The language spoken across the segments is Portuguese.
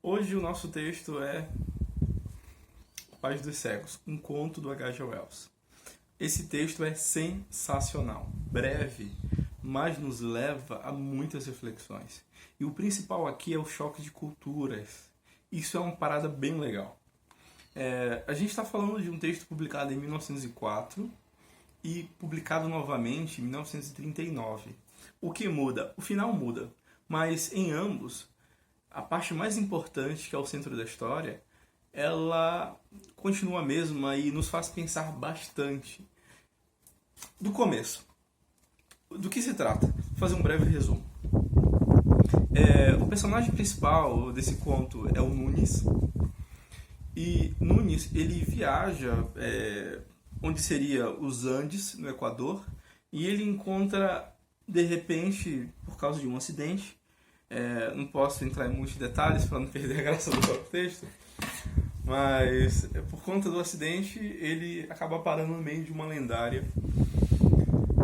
Hoje o nosso texto é O País dos Cegos, um conto do H. G. Wells. Esse texto é sensacional, breve, mas nos leva a muitas reflexões. E o principal aqui é o choque de culturas. Isso é uma parada bem legal. A gente está falando de um texto publicado em 1904 e publicado novamente em 1939. O que muda? O final muda, mas em ambos, a parte mais importante, que é o centro da história, ela continua a mesma e nos faz pensar bastante. Do começo, do que se trata? Vou fazer um breve resumo. O personagem principal desse conto é o Nunes, e Nunes ele viaja onde seria os Andes, no Equador, e ele encontra, de repente, por causa de um acidente, não posso entrar em muitos detalhes para não perder a graça do próprio texto, mas por conta do acidente ele acaba parando no meio de uma lendária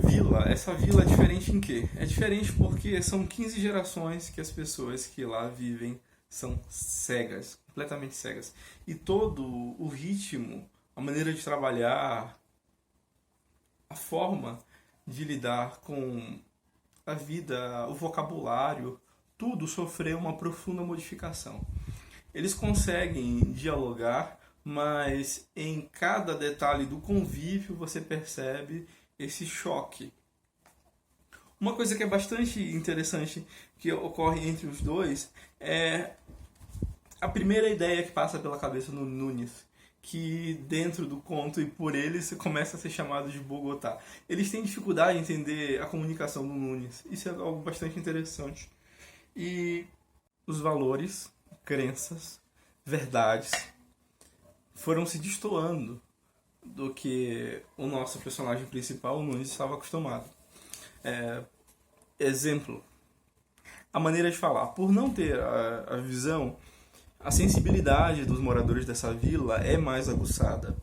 vila. Essa vila é diferente em quê? É diferente porque são 15 gerações que as pessoas que lá vivem são cegas, completamente cegas. E todo o ritmo, a maneira de trabalhar, a forma de lidar com a vida, o vocabulário, tudo sofreu uma profunda modificação. Eles conseguem dialogar, mas em cada detalhe do convívio você percebe esse choque. Uma coisa que é bastante interessante que ocorre entre os dois é a primeira ideia que passa pela cabeça do Nunes, que dentro do conto e por eles começa a ser chamado de Bogotá. Eles têm dificuldade em entender a comunicação do Nunes. Isso é algo bastante interessante. E os valores, crenças, verdades foram se destoando do que o nosso personagem principal, o Nunes, estava acostumado. Exemplo, a maneira de falar. Por não ter a visão, a sensibilidade dos moradores dessa vila é mais aguçada.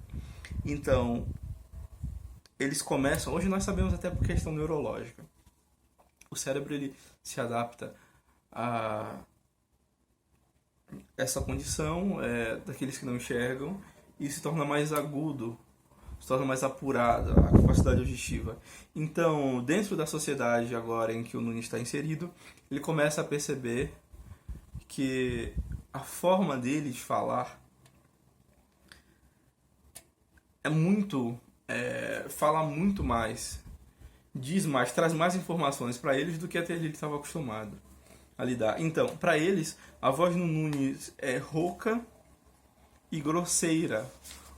Então, eles começam... Hoje nós sabemos até por questão neurológica. O cérebro ele se adapta a essa condição daqueles que não enxergam e se torna mais agudo, se torna mais apurada a capacidade auditiva. Então, dentro da sociedade agora em que o Nunes está inserido, ele começa a perceber que a forma dele de falar é muito... fala muito mais, diz mais, traz mais informações para eles do que até ele estava acostumado a lidar. Então, para eles, a voz do Nunes é rouca e grosseira.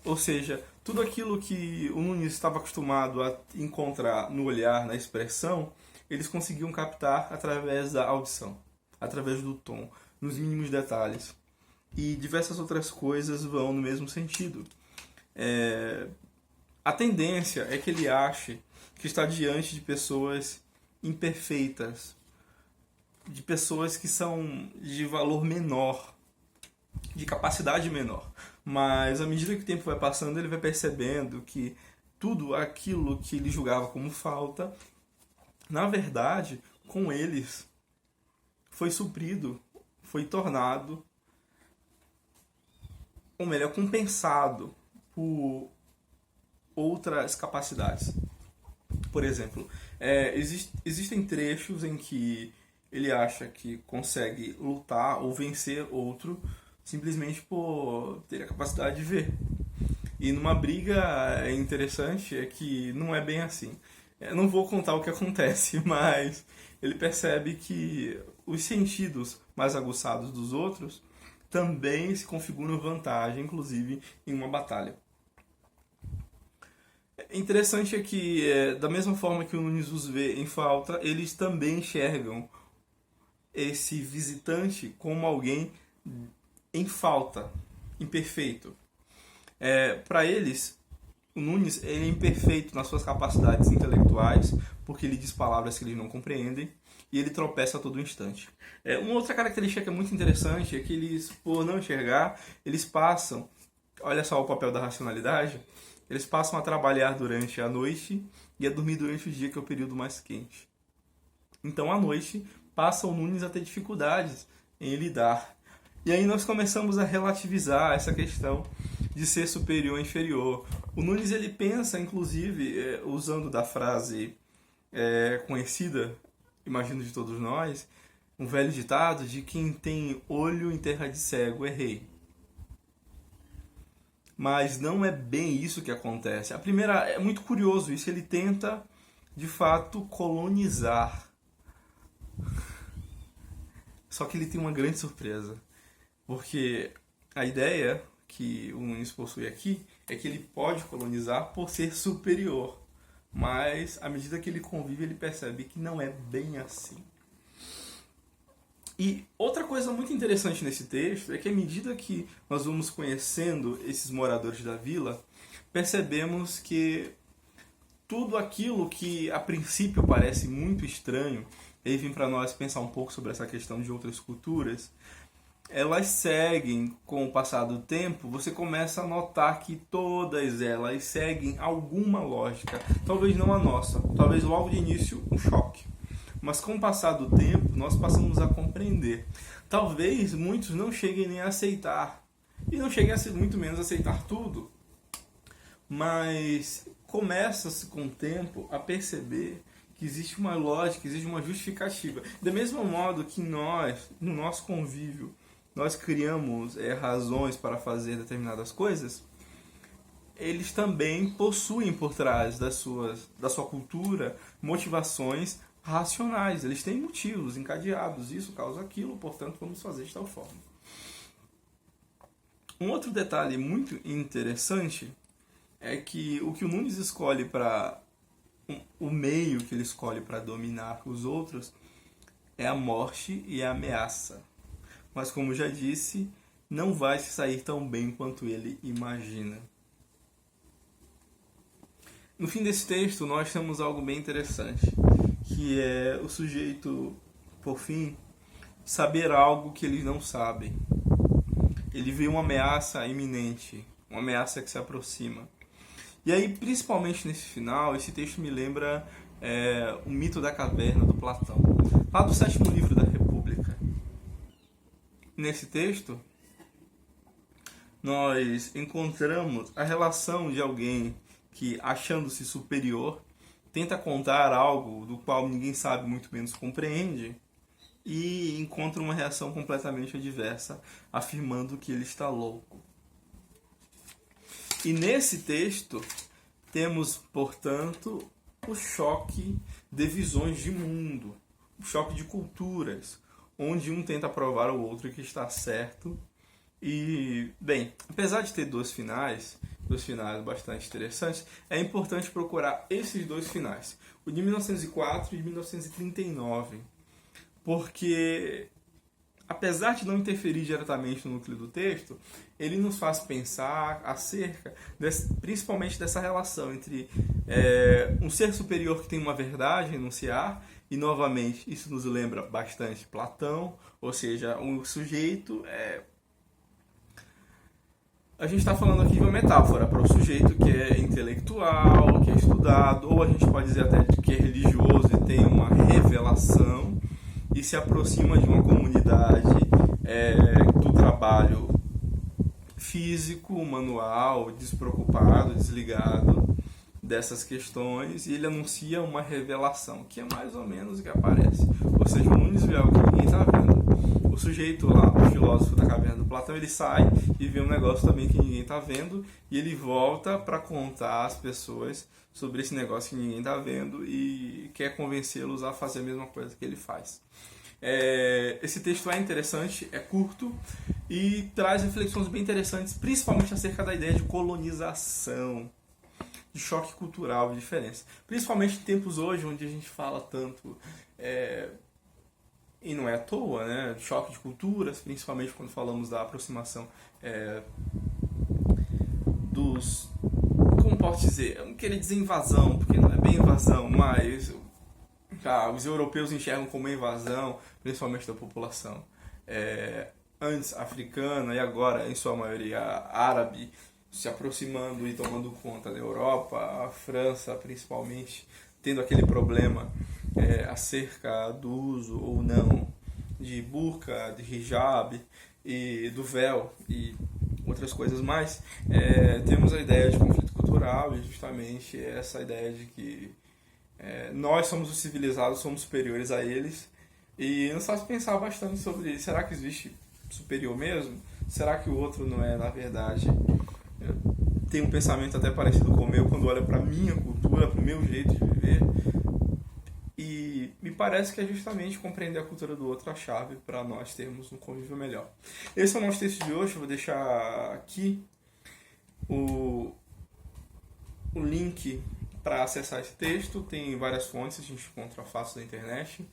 Ou seja, tudo aquilo que o Nunes estava acostumado a encontrar no olhar, na expressão, eles conseguiam captar através da audição, através do tom, nos mínimos detalhes. E diversas outras coisas vão no mesmo sentido. A tendência é que ele ache que está diante de pessoas imperfeitas, de pessoas que são de valor menor, de capacidade menor. Mas à medida que o tempo vai passando, ele vai percebendo que tudo aquilo que ele julgava como falta, na verdade, com eles, foi suprido, foi tornado, ou melhor, compensado por outras capacidades. Por exemplo, existem trechos em que ele acha que consegue lutar ou vencer outro simplesmente por ter a capacidade de ver. E numa briga interessante é que não é bem assim. Eu não vou contar o que acontece, mas ele percebe que os sentidos mais aguçados dos outros também se configuram vantagem, inclusive em uma batalha. Interessante é que, da mesma forma que o Nunes os vê em falta, eles também enxergam esse visitante como alguém em falta, imperfeito. Para eles, o Nunes é imperfeito nas suas capacidades intelectuais, porque ele diz palavras que eles não compreendem, e ele tropeça a todo instante. Uma outra característica que é muito interessante é que eles, por não enxergar, eles passam, olha só o papel da racionalidade, eles passam a trabalhar durante a noite e a dormir durante o dia, que é o período mais quente. Então, à noite, passa o Nunes a ter dificuldades em lidar E aí nós começamos a relativizar essa questão de ser superior ou inferior. O Nunes ele pensa, inclusive, usando da frase conhecida, imagino de todos nós, um velho ditado de quem tem olho em terra de cego é rei. Mas não é bem isso que acontece. A primeira, é muito curioso isso, ele tenta, de fato, colonizar. Só que ele tem uma grande surpresa. Porque a ideia que o Nunes possui aqui é que ele pode colonizar por ser superior. Mas, à medida que ele convive, ele percebe que não é bem assim. E outra coisa muito interessante nesse texto é que à medida que nós vamos conhecendo esses moradores da vila, percebemos que tudo aquilo que a princípio parece muito estranho, e aí vem para nós pensar um pouco sobre essa questão de outras culturas, elas seguem com o passar do tempo, você começa a notar que todas elas seguem alguma lógica, talvez não a nossa, talvez logo de início um choque. Mas com o passar do tempo, nós passamos a compreender. Talvez muitos não cheguem nem a aceitar. E não cheguem a muito menos a aceitar tudo. Mas começa-se com o tempo a perceber que existe uma lógica, existe uma justificativa. Do mesmo modo que nós, no nosso convívio, nós criamos razões para fazer determinadas coisas, eles também possuem por trás da sua cultura motivações racionais, eles têm motivos encadeados, isso causa aquilo, portanto vamos fazer de tal forma. Um outro detalhe muito interessante é que o Nunes escolhe para o meio que ele escolhe para dominar os outros é a morte e a ameaça. Mas como já disse, não vai se sair tão bem quanto ele imagina. No fim desse texto, nós temos algo bem interessante, que é o sujeito, por fim, saber algo que eles não sabem. Ele vê uma ameaça iminente, uma ameaça que se aproxima. E aí, principalmente nesse final, esse texto me lembra o mito da caverna do Platão, lá do 7º livro da República. Nesse texto, nós encontramos a relação de alguém que, achando-se superior, tenta contar algo do qual ninguém sabe, muito menos compreende, e encontra uma reação completamente adversa, afirmando que ele está louco. E nesse texto, temos, portanto, o choque de visões de mundo, o choque de culturas, onde um tenta provar ao outro que está certo. E, bem, apesar de ter dois finais bastante interessantes, é importante procurar esses dois finais, o de 1904 e de 1939, porque, apesar de não interferir diretamente no núcleo do texto, ele nos faz pensar acerca, principalmente dessa relação entre um ser superior que tem uma verdade a enunciar, e, novamente, isso nos lembra bastante Platão, ou seja, um sujeito... A gente está falando aqui de uma metáfora para o sujeito que é intelectual, que é estudado, ou a gente pode dizer até que é religioso e tem uma revelação e se aproxima de uma comunidade do trabalho físico, manual, despreocupado, desligado dessas questões, e ele anuncia uma revelação, que é mais ou menos o que aparece. Ou seja, o Nunes vê algo que ninguém está vendo. O sujeito lá, o filósofo da caverna do Platão, ele sai e vê um negócio também que ninguém está vendo, e ele volta para contar às pessoas sobre esse negócio que ninguém está vendo e quer convencê-los a fazer a mesma coisa que ele faz. Esse texto é interessante, é curto e traz reflexões bem interessantes, principalmente acerca da ideia de colonização, de choque cultural, de diferença. Principalmente em tempos hoje, onde a gente fala tanto... E não é à toa, né? Choque de culturas, principalmente quando falamos da aproximação dos... Como posso dizer? Eu não queria dizer invasão, porque não é bem invasão, mas os europeus enxergam como uma invasão, principalmente da população antes africana e agora, em sua maioria, árabe, se aproximando e tomando conta da Europa, a França principalmente, tendo aquele problema acerca do uso ou não de burca, de hijab, e do véu e outras coisas mais, temos a ideia de conflito cultural e justamente essa ideia de que nós somos os civilizados, somos superiores a eles, e nos faz pensar bastante sobre, será que existe superior mesmo? Será que o outro não é, na verdade, tem um pensamento até parecido com o meu quando olha para minha cultura, para o meu jeito de viver? E me parece que é justamente compreender a cultura do outro a chave para nós termos um convívio melhor. Esse é o nosso texto de hoje. Eu vou deixar aqui o link para acessar esse texto. Tem várias fontes, a gente encontra fácil na internet.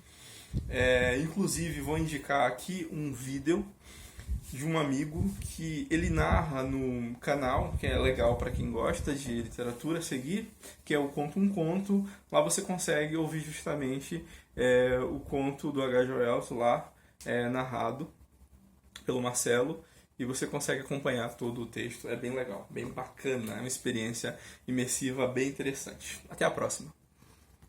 Inclusive, vou indicar aqui um vídeo de um amigo que ele narra no canal, que é legal para quem gosta de literatura seguir, que é o Conto um Conto. Lá você consegue ouvir justamente o conto do H.G. Wells lá, narrado pelo Marcelo, e você consegue acompanhar todo o texto. É bem legal, bem bacana, é uma experiência imersiva bem interessante. Até a próxima!